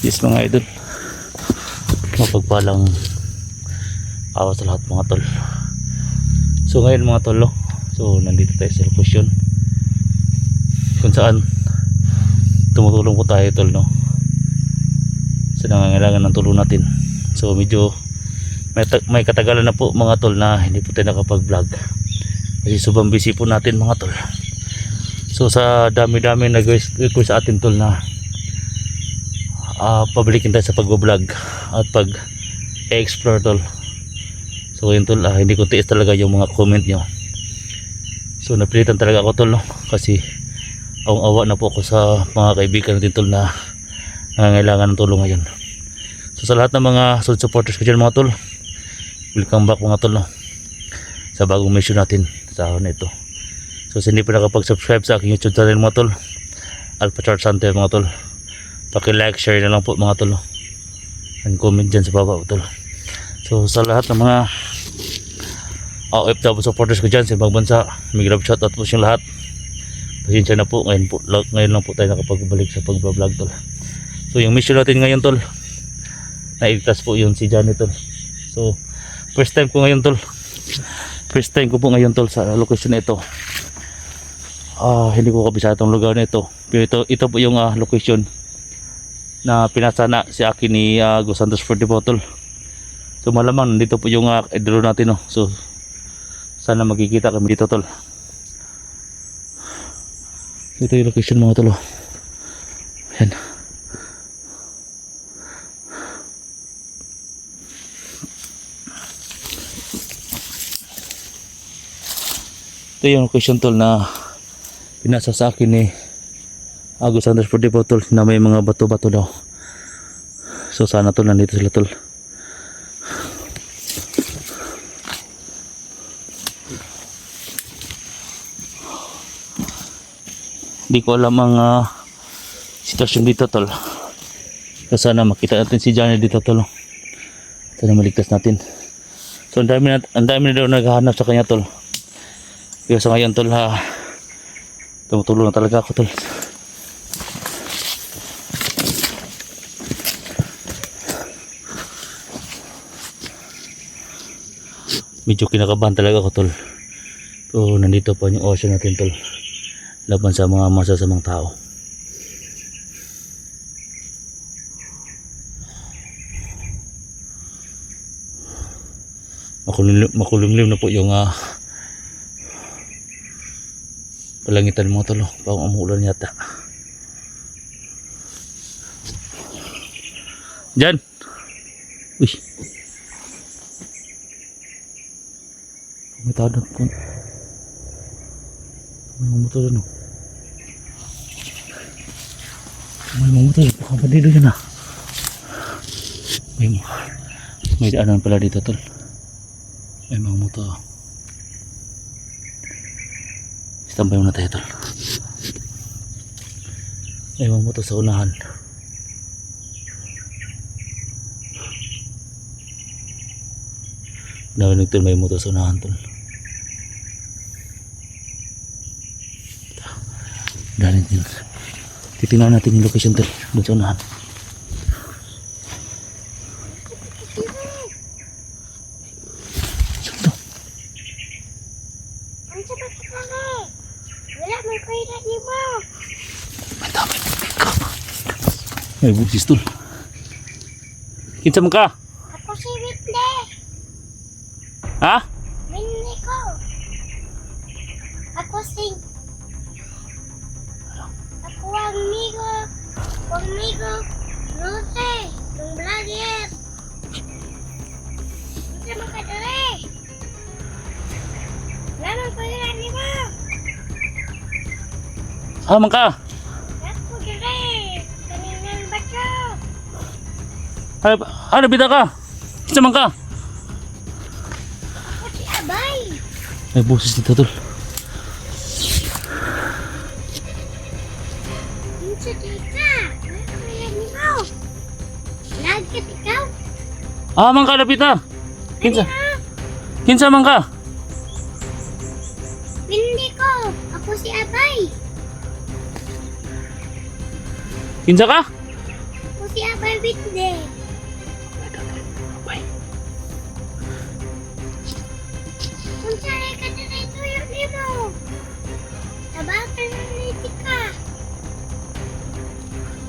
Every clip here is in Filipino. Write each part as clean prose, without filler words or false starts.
Yes mga idol, mapagpalang awas sa lahat mga tol. So ngayon mga tol, so nandito tayo sa location kung saan tumutulong po tayo tol, no, sa nangangailangan ng tulong natin. So medyo may katagalan na po mga tol na hindi po tayo nakapag vlog kasi sobrang busy po natin mga tol. So sa dami-dami nag-request sa atin tol na pabalikin tayo sa pag-vlog at pag-explore tol. So yun tol, hindi ko tiis talaga yung mga comment nyo. So napilitan talaga ako tol, no, kasi awang-awa na po ako sa mga kaibigan natin tol na nangangailangan ng tulong ngayon. So sa lahat ng mga solid supporters ko dyan mga tol, welcome back mga tol, no, sa bagong mission natin sa araw na ito. So sa hindi pa nakapag-subscribe sa aking YouTube channel mga tol, Alpha Chart Hunter mga tol, paki-like, share na lang po mga tol, and comment dyan sa baba tol. So sa lahat ng mga OFW supporters ko dyan sa ibang bansa, may grab shoutout po siyang lahat. Pasensya na po, ngayon lang po tayo nakapagbalik sa pag-vlog tol. So yung mission natin ngayon tol, nailigtas po yung si Johnny tol. So first time ko ngayon tol, sa location na ito. Hindi ko kabisado itong lugar na ito, pero ito po yung location na pinasana si akin ni Go Santos 44 tol. So malamang nandito po yung idol natin, no. So sana magkikita kami dito tol. Ito yung location mga tol, ayan. Ito yung location tol na pinasa sa akin ni Go Santos 44 tol, na may mga bato-bato daw. So sana tol nandito sila tol. Hindi ko alam ang sitwasyon dito tol. So sana makita natin si Johnny dito tol. Sana maligtas natin. So ang dami na daw naghahanap sa kanya tol. Pero sa ngayon tol, tumutulong na talaga ako tol. Medyo kinakabahan talaga ako tol. So nandito pa yung ocean natin tol, laban sa mga masasamang tao. Makulimlim na po yung palangitan mga tol, parang umuulan yata. Diyan. Uy, may tao na po. May mamotor doon, no? May mamotor, baka bandido dyan ah. May daanan pala dito tol. May mga motor. Standby muna tayo tol. May mga motor sa unahan. Narinig tol, may motor sa unahan tol. Dahil din, titingnan natin yung location tol, doon sa unahan. Saan to? May dami ng pika. May busis tol. Kinsa mo ka? Ako si Whitney. Ha? Whitney ko. Ako si... Ako ang amigo. Rute. Yung vlogger. Hindi mo ka dali. Wala mo ni mo. Saan ka? Ako dali. Kaninang bato. Ano bita ka? Kinsa man ka? Ako si Abay. May busis dito tol. Kinsa kita. Kaya ni mo. Lagkat ikaw. Man ka lapita. Kinsa man ka? Hindi ko. Ako si Abay. Kinsa ka? Ako si Abay Bitde. Abay. Kung saan ka na ito yung limo. Tabakan ng liti ka.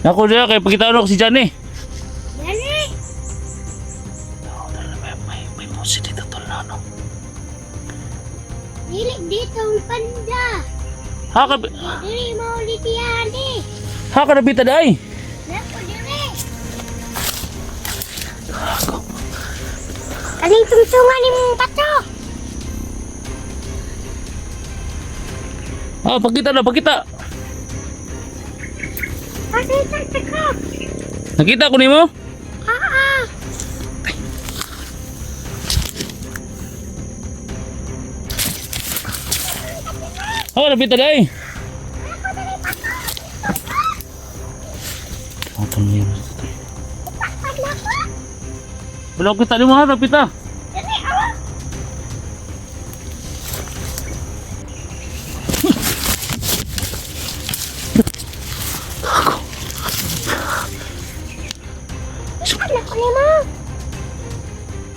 Naku dia kay pagitaan ako si Johnny. Dali. May musi dito tol na no. Dili dito ang panda. Ha ka Dili mo ulit yan eh. ha ka nabita day. Naku dili. Kaling tungtungan ni mong pato. Ah, pagkita na, pagkita. Kasi ka. Nakita ko nimo? Ah. Ha, nabita day. Ano mo yun? Wala ko kita nimo ha, nabita. Dali ah. Anak ko ni mo.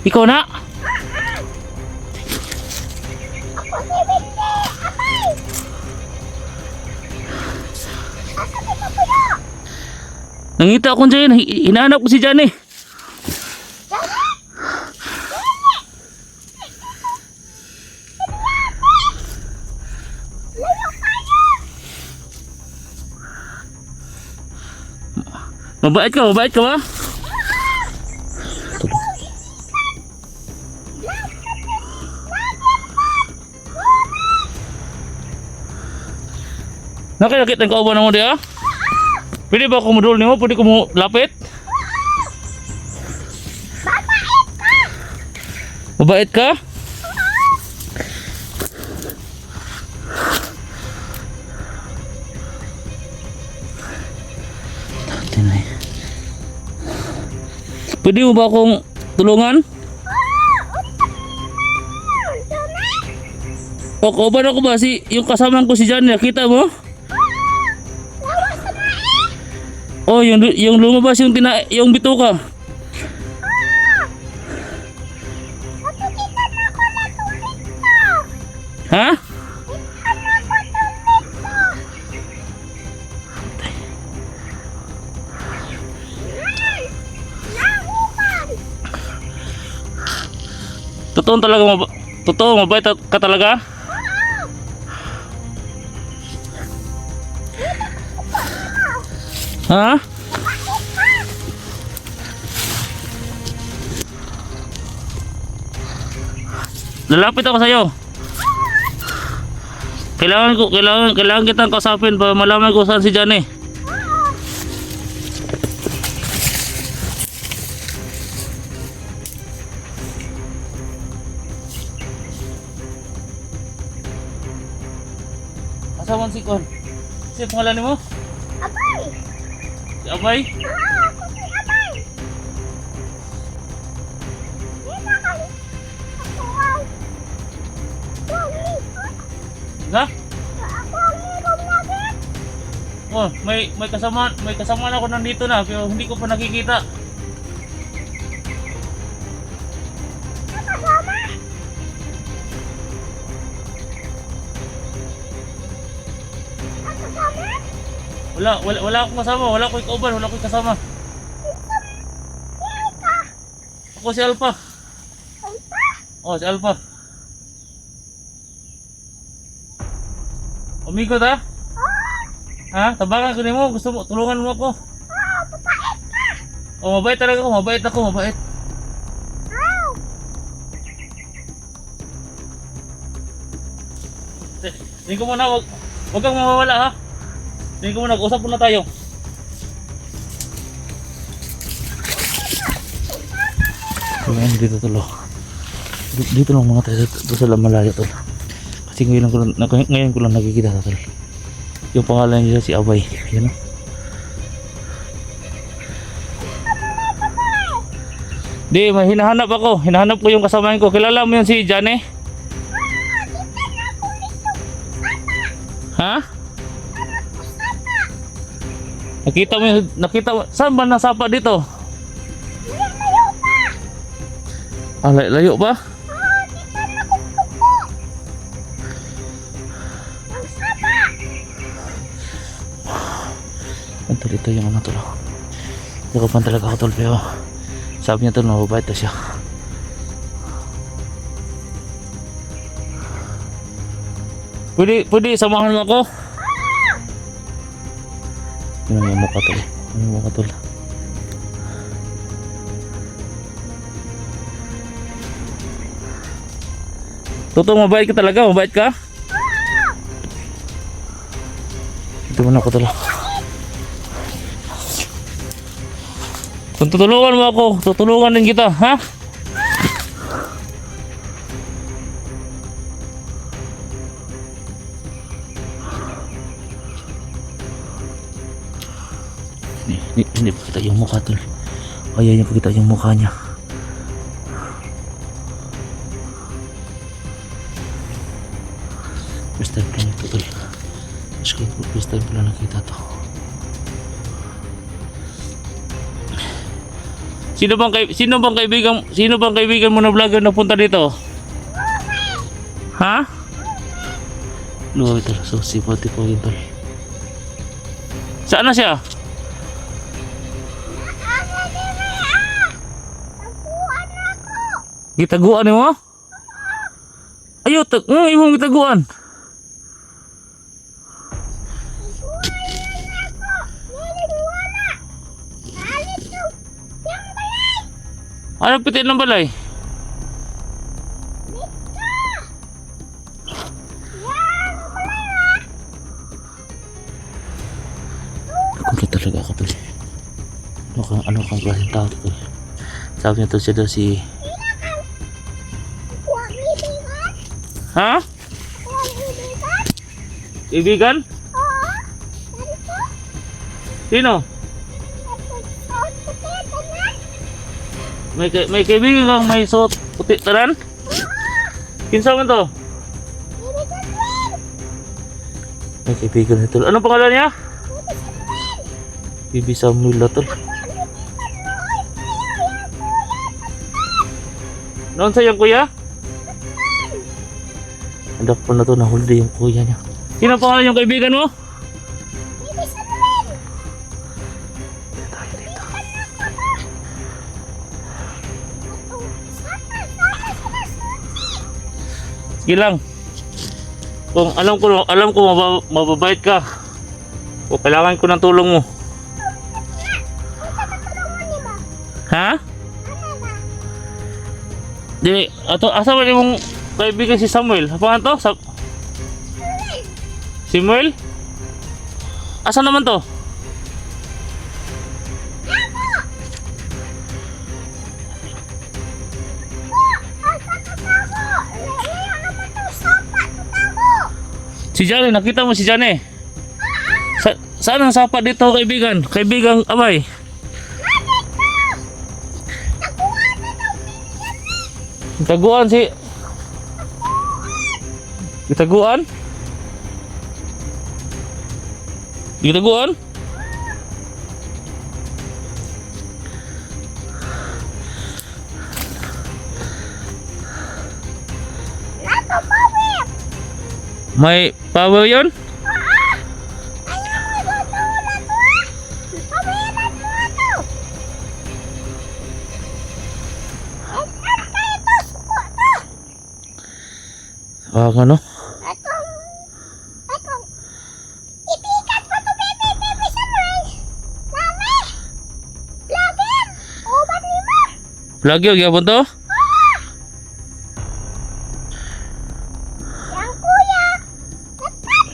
Ikaw na. Ako si Bitde. Abay. Asa ka puyo? Nangita ako dyan, hinahanap ko si Johnny. Mabait ka ba? Nakilakit ang kauban mo dia? Pwede ba ako modul nimo? Pwede ko mo lapit? Mabait ka? Pwede mo ba akong tulungan? O kauban ako ba si yung kasama ko si Johnny, nakita mo? Oh, yung lumabas yung yung bituka. Ha? Totoo mabait ka talaga? Ha? Lalapit ako sa iyo. Kailangan kitang kausapin para malaman ko saan si Johnny. Asaman si Kon. Siya pangalan mo? Abay. Si Abay? Ako si Abay. Ha? Ako ang meron natin. Oh, may kasama na ako nandito na pero hindi ko pa nakikita. Kasama. Kasama. Wala akong kasama, wala akong ikauban, wala akong kasama. Ako si Alpha. Oh, si Alpha. Umigot ha? Ha? Tabakan ko nimo, gusto mo tulungan mo ako. Oh, mabait talaga ako, mabait. Tingin ko muna, wag kang mawawala ha. Tingin ko muna, usap muna tayo. Ayan, dito tulo. Dito lang mga tayo, dito sa malayo tol. Kasi ngayon ko lang nakikita tol. Yung pangalan niya si Abay. Yan o. Di, may hinahanap ako. Hinahanap ko yung kasamahan ko. Kilala mo yun si Johnny? Ha? Nakita mo, saan ba nasapa dito? Layo pa. Ah, layo pa? Oh, kita na kukupo. Ang sapa. Ito dito yung ano tol. Nakapan talaga ako tol, pero sabi niya tol, mababait na siya. Pwede samahan mo ako? Ano yung mukha tol? Ano yung mukha tol? Totoo, mabait ka talaga? Mabait ka? Ito muna ako tol. Kung tutulungan mo ako, tutulungan din kita, ha? Hindi pa kita yung mukha tol. Ayaw niya pa kita yung mukha niya. First time ko lang ito tol. First time ko lang nakita to. Sino bang kaibigan mo na vlogger na punta dito? Ha? Luwa tol. So sipati po yun tol. Saan na siya? Gitaguan mo? Ayo, imong gitaguan. Ano pitin ng balay? Nagulat talaga ako tol. Ano kang klaseng tao tol? Sabi niya tol siya daw si... Ha? Ibigan? Sino? May kaibigan kang may suot puti tanan? Kinsa man to? May kaibigan ito. Anong pangalan niya? Bibi Samuel na tol. Noon sa yung kuya? Anak po na to, nahuli yung kuya niya. Sino pangalan yung kaibigan mo? Sige lang. Kung alam ko mababait ka. O kailangan ko ng tulong mo. Ha? Di, asa ba yung kaibigan si Samuel? Apaan to? Samuel? Asa naman to? Si Jane, nakita mo si Jane? Saan ang sapa dito kaibigan? Kaibigang Abay? Taguan si... Gitaguan? Gitaguan? May power yun? Ano? Ipikat pa to, baby, Samuel. Mami! Vlogger! O, ba't lima? Vlog yun, gapon to? Yang kuya! Dapat!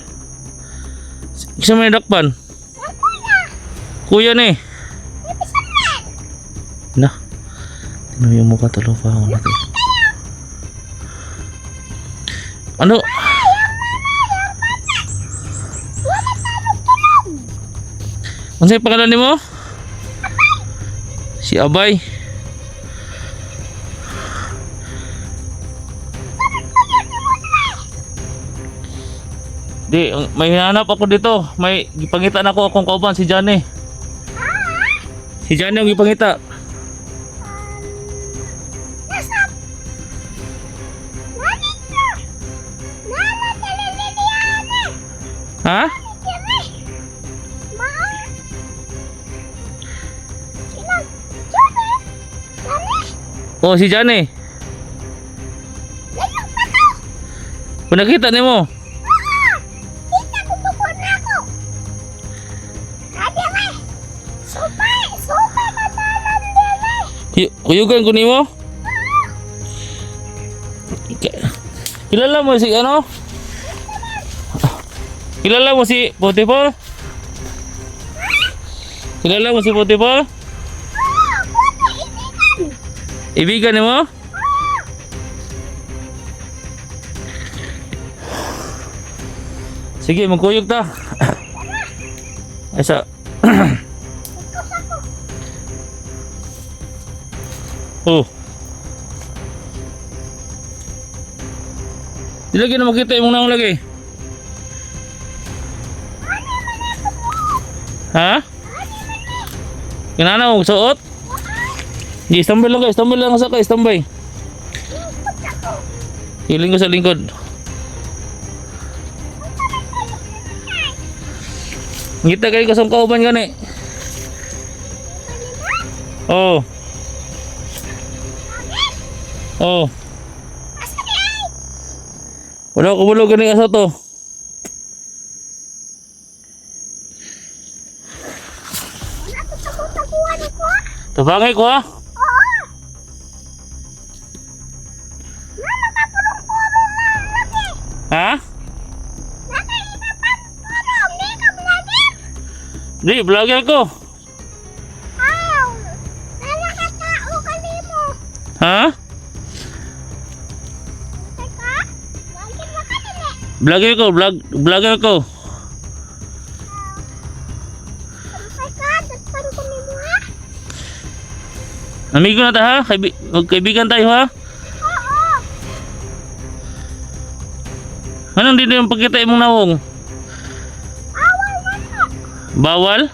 Isa may dakpan? Yang kuya! Kuya ni. Baby Samuel! Na. Tingnan yung mukha talong pa ako natin. Ano? Ano sa'yo pangalan ni mo? Si Abay. Di, may hinahanap ako dito. May gipangitan ako akong kauban si Johnny. Si Johnny ang gipangita. Nasa? Nanito! Nana talililiana! Ha? Kami! Maan! Silang! Johnny! Nani! Oh, si Johnny. Layok pa to! Kung nakita ni mo. Kita ko bukod na ako! Kaya nga! Supay! Supay matalan din eh! Kuyugan ko ni mo. Kilala mo si ano? Kilala mo si Potiphar? Kilala mo si Potiphar? Puto! Ibigan! Ibigan ni mo? Sige, magkuyog ta. Asa. Oh. Di lagi na makita yung naong lagi. Ha? Kinana mo suot? Di, standby lang kayo. Standby lang sa kayo. Standby. Hiling ko sa lingkod. Ngita kayo kasang kauban gani. Oh. Oh. Wala ko bulog gani asa to. Tabangay ko ha. Ha? Di, vlogger ko. Ha? Vlogger ko, vlogger ko. Amigo na ta ha? Magkaibigan tayo ha? Anong dito yung pagkita mong nawong? Bawal?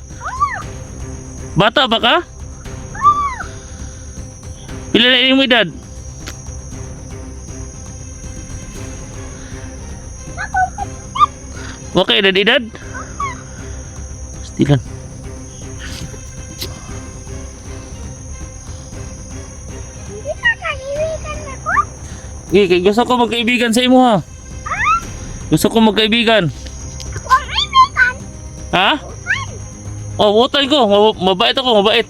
Bata ba ka? Pila na yung edad? Okay, edad? Pastilan. Gusto ko magkaibigan sa imo ha. Gusto ko magkaibigan. Ha? Oh, utay ko. Mabait ako, mabait.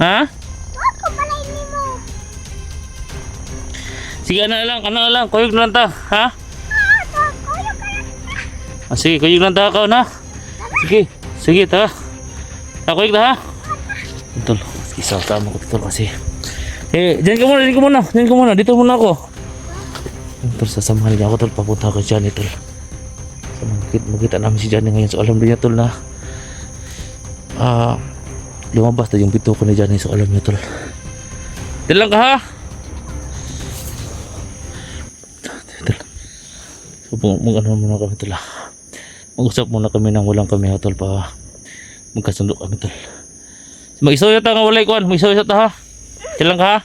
Ha? Sige, ano na lang. Kuyog na lang ta. Ha? Ah, sige, kuyog lang ta ako na. Sige, ta. Kuyog ta ha. Betul. Isama ko betul kasi. Diyan ka muna. Dito muna ako. Tol, sasamahan niya ako tol. Papunta ako dyan tol. So, magkita namin si Johnny ngayon. So alam din niya tol na lumabas na yung bito ko ni Johnny. So alam niya tol. Dito lang ka ha. So mag-ano muna kami tol ha. Mag-usap muna kami nang walang kami ha tol. Pa magkasundo kami tol. Mag-isoy ta nga walay kuan. Mag-isoy ta ha. Silang ka ha?